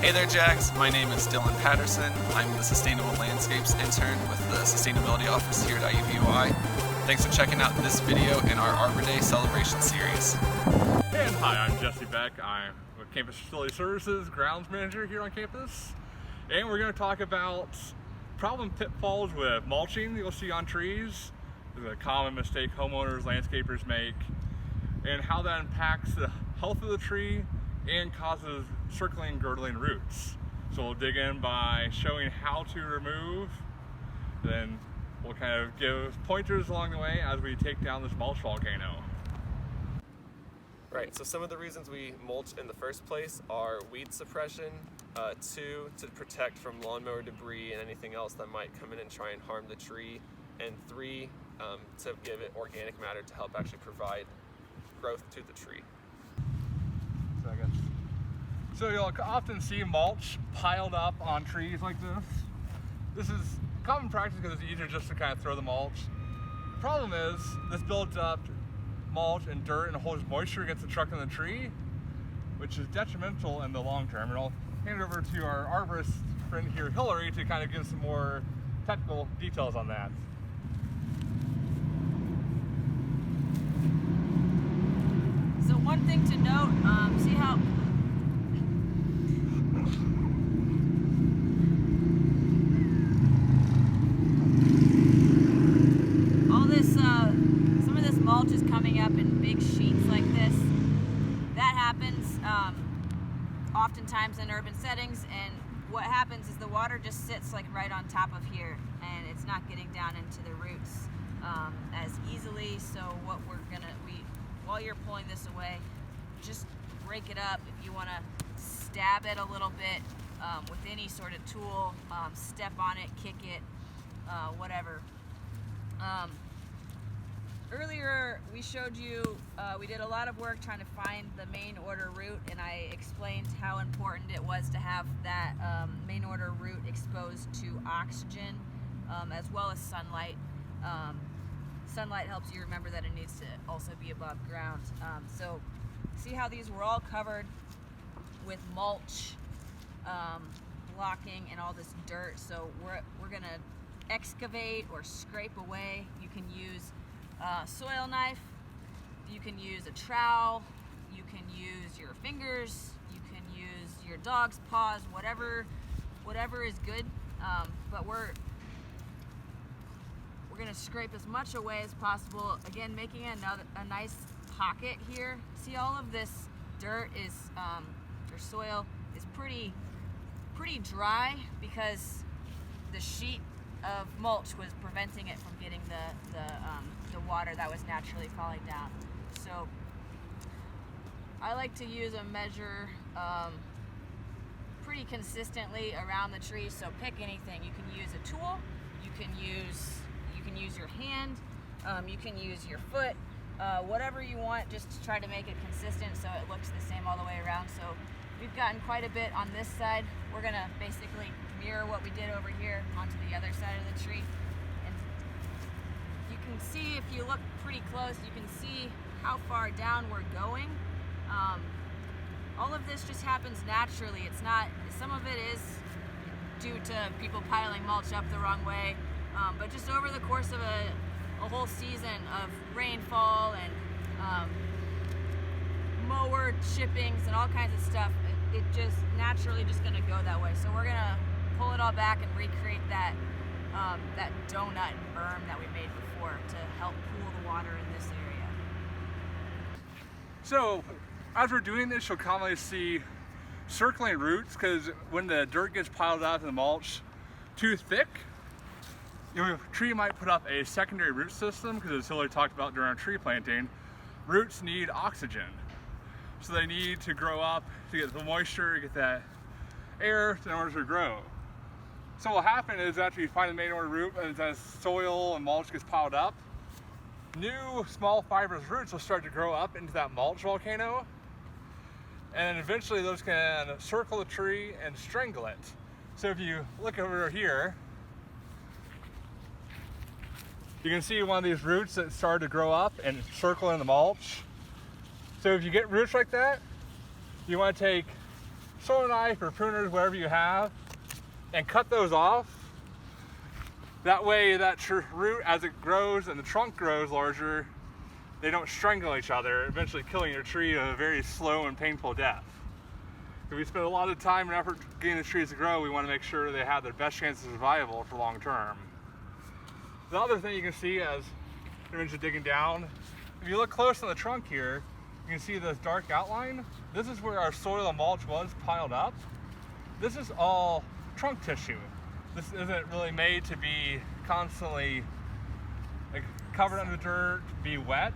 Hey there, Jax. My name is Dylan Patterson. I'm the Sustainable Landscapes Intern with the Sustainability Office here at IUPUI. Thanks for checking out this video in our Arbor Day celebration series. And hi, I'm Jesse Beck. I'm with Campus Facility Services Grounds Manager here on campus. And we're going to talk about problem pitfalls with mulching you'll see on trees. This is a common mistake homeowners, landscapers make, and how that impacts the health of the tree and causes circling, girdling roots. So we'll dig in by showing how to remove, then we'll kind of give pointers along the way as we take down this mulch volcano. Right, so some of the reasons we mulch in the first place are weed suppression, 2, to protect from lawnmower debris and anything else that might come in and try and harm the tree, and 3, to give it organic matter to help actually provide growth to the tree. So you'll often see mulch piled up on trees like this. This is common practice because it's easier just to kind of throw the mulch. The problem is this builds up mulch and dirt and holds moisture against the trunk of the tree, which is detrimental in the long term. And I'll hand it over to our arborist friend here, Hillary, to kind of give some more technical details on that. So one thing to note, see how some of this mulch is coming up in big sheets like this. That happens oftentimes in urban settings, and what happens is the water just sits like right on top of here, and it's not getting down into the roots as easily. So what while you're pulling this away, just break it up. If you want to stab it a little bit with any sort of tool, step on it, kick it, whatever. Earlier we showed you, we did a lot of work trying to find the main order root, and I explained how important it was to have that main order root exposed to oxygen as well as sunlight. Sunlight helps you remember that it needs to also be above ground. So see how these were all covered with mulch, blocking, and all this dirt. So we're gonna excavate or scrape away. You can use a soil knife, you can use a trowel, you can use your fingers, you can use your dog's paws, whatever is good. But we're gonna scrape as much away as possible. Again, making a nice pocket here. See, all of this dirt is or soil is pretty dry because the sheet of mulch was preventing it from getting the water that was naturally falling down. So I like to use a measure pretty consistently around the tree. So pick anything. You can use a tool, you can use your hand, you can use your foot, whatever you want, just to try to make it consistent so it looks the same all the way around. So we've gotten quite a bit on this side. We're gonna basically mirror what we did over here onto the other side of the tree. And you can see, if you look pretty close, you can see how far down we're going. All of this just happens naturally. It's not, some of it is due to people piling mulch up the wrong way, but just over the course of a whole season of rainfall and mower chippings and all kinds of stuff, it just naturally just gonna go that way. So we're gonna pull it all back and recreate that that donut berm that we made before to help cool the water in this area. So as we're doing this, you'll commonly see circling roots, because when the dirt gets piled up in the mulch too thick, your tree might put up a secondary root system, because as Hillary talked about during our tree planting, roots need oxygen. So they need to grow up to get the moisture, get that air in order to grow. So what will happen is, after you find the main order root, and as soil and mulch gets piled up, new small fibrous roots will start to grow up into that mulch volcano, and eventually those can circle the tree and strangle it. So if you look over here, you can see one of these roots that started to grow up and circle in the mulch. So if you get roots like that, you want to take soil knife or pruners, whatever you have, and cut those off. That way that root, as it grows and the trunk grows larger, they don't strangle each other, eventually killing your tree a very slow and painful death. If we spend a lot of time and effort getting the trees to grow, we want to make sure they have their best chance of survival for long term. The other thing you can see as I mentioned digging down, if you look close on the trunk here, you can see this dark outline. This is where our soil and mulch was piled up. This is all trunk tissue. This isn't really made to be constantly covered under dirt, be wet.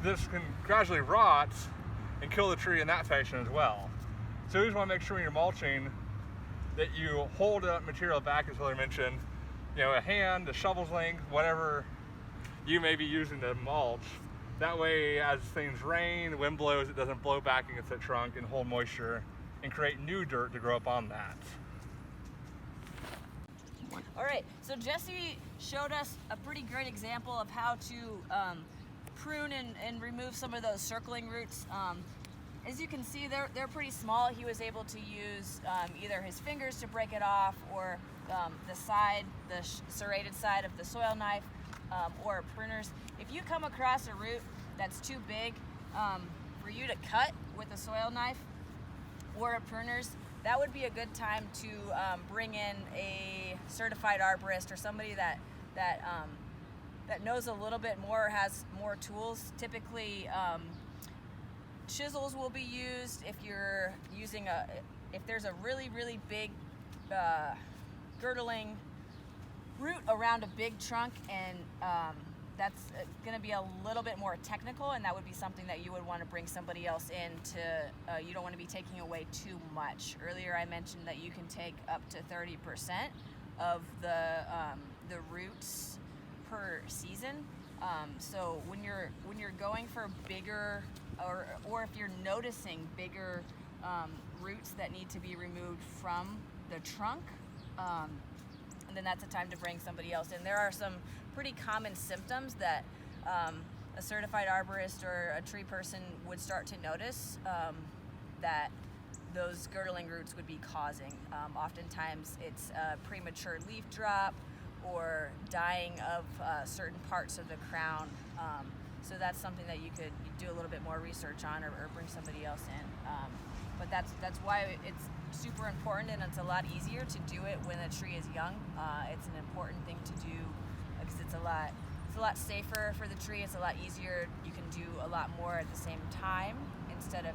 This can gradually rot and kill the tree in that fashion as well. So you just want to make sure when you're mulching that you hold that material back, as Hillary mentioned, a hand, a shovel's length, whatever you may be using to mulch. That way, as things rain, the wind blows, it doesn't blow back against that trunk and hold moisture and create new dirt to grow up on that. All right, so Jesse showed us a pretty great example of how to prune and remove some of those circling roots. As you can see, they're pretty small. He was able to use either his fingers to break it off, or the serrated side of the soil knife, or pruners. If you come across a root that's too big for you to cut with a soil knife or a pruners, that would be a good time to bring in a certified arborist or somebody that knows a little bit more, has more tools. Typically, chisels will be used if you're using if there's a really big girdling root around a big trunk, and that's going to be a little bit more technical, and that would be something that you would want to bring somebody else in to. You don't want to be taking away too much. Earlier I mentioned that you can take up to 30% of the roots per season. So when you're going for bigger, or if you're noticing bigger roots that need to be removed from the trunk, and then that's a time to bring somebody else in. There are some pretty common symptoms that a certified arborist or a tree person would start to notice that those girdling roots would be causing. Oftentimes it's premature leaf drop or dying of certain parts of the crown. So that's something that you could do a little bit more research on, or bring somebody else in. But that's why it's super important, and it's a lot easier to do it when a tree is young. It's an important thing to do because it's a lot safer for the tree. It's a lot easier. You can do a lot more at the same time, instead of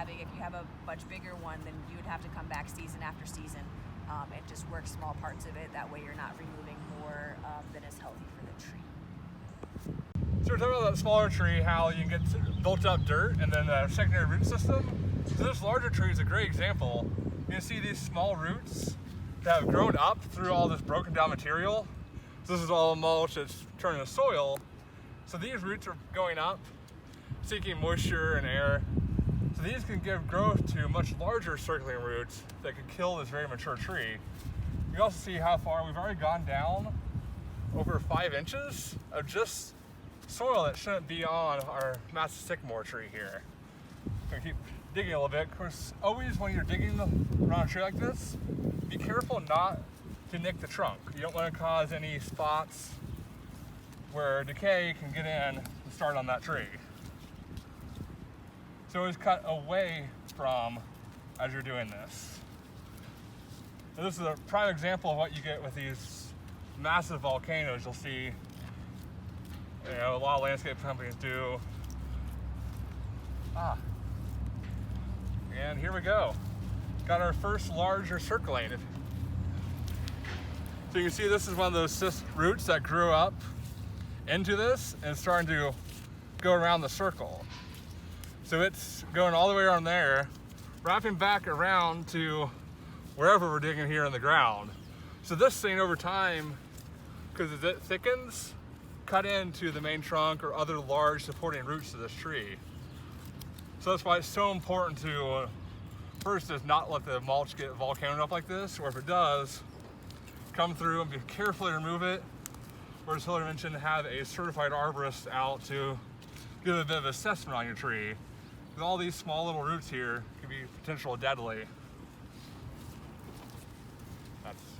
if you have a much bigger one, then you would have to come back season after season and just work small parts of it. That way you're not removing more than is healthy for the tree. So we're talking about that smaller tree, how you can get built up dirt and then a secondary root system. So this larger tree is a great example. You can see these small roots that have grown up through all this broken down material. So this is all mulch that's turning to soil. So these roots are going up, seeking moisture and air. So these can give growth to much larger circling roots that could kill this very mature tree. You can also see how far we've already gone down, over 5 inches of just soil that shouldn't be on our massive sycamore tree here. I'm gonna keep digging a little bit. Of course, always when you're digging around a tree like this, be careful not to nick the trunk. You don't want to cause any spots where decay can get in and start on that tree. So always cut away from as you're doing this. So this is a prime example of what you get with these massive volcanoes. You'll see, a lot of landscape companies do. And here we go. Got our first larger circling. So you can see this is one of those roots that grew up into this and it's starting to go around the circle. So it's going all the way around there, wrapping back around to wherever we're digging here in the ground. So this thing over time, because as it thickens, cut into the main trunk or other large supporting roots of this tree. So that's why it's so important to first is not let the mulch get volcanoed up like this, or if it does, come through and be carefully remove it. Or as Hillary mentioned, have a certified arborist out to give a bit of assessment on your tree. Because all these small little roots here can be potentially deadly.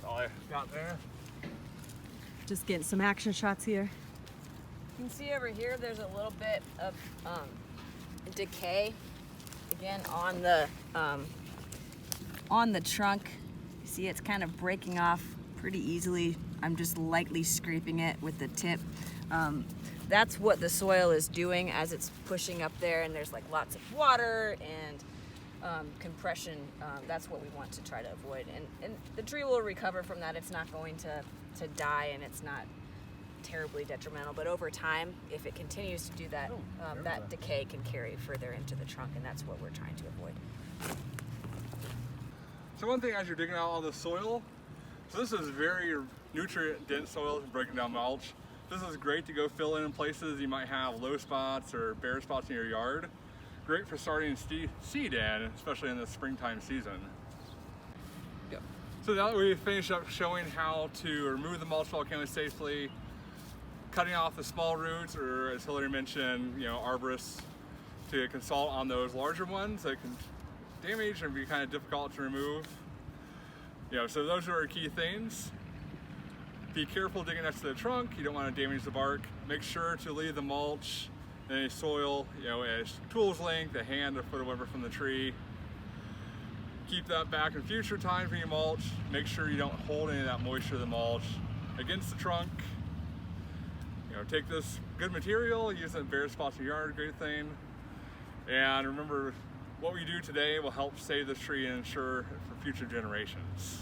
all I got there. Just getting some action shots here. You can see over here there's a little bit of decay again on the trunk. You see it's kind of breaking off pretty easily. I'm just lightly scraping it with the tip. That's what the soil is doing as it's pushing up there, and there's like lots of water and compression. That's what we want to try to avoid, and the tree will recover from that. It's not going to die, and it's not terribly detrimental, but over time, if it continues to do that, that decay can carry further into the trunk, and that's what we're trying to avoid. So one thing as you're digging out all the soil, so this is very nutrient dense soil, breaking down mulch. This is great to go fill in places you might have low spots or bare spots in your yard. Great for starting seed in, especially in the springtime season. Yep. So now that we finished up showing how to remove the mulch volcanically safely, cutting off the small roots, or as Hillary mentioned, arborists to consult on those larger ones that can damage and be kind of difficult to remove. So those are our key things. Be careful digging next to the trunk. You don't want to damage the bark. Make sure to leave the mulch and any soil, as tool's length, a hand or foot or whatever from the tree. Keep that back in future times when you mulch. Make sure you don't hold any of that moisture of the mulch against the trunk. Take this good material, use it in bare spots in your yard, great thing. And remember, what we do today will help save this tree and ensure for future generations.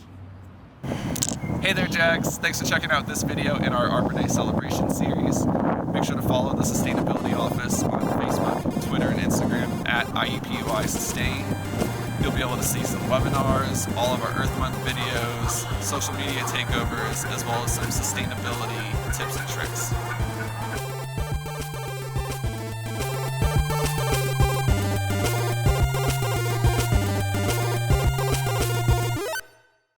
Hey there, Jags. Thanks for checking out this video in our Arbor Day celebration series. Make sure to follow the Sustainability Office on Facebook, Twitter, and Instagram at IUPUI Sustain. You'll be able to see some webinars, all of our Earth Month videos, social media takeovers, as well as some sustainability tips and tricks.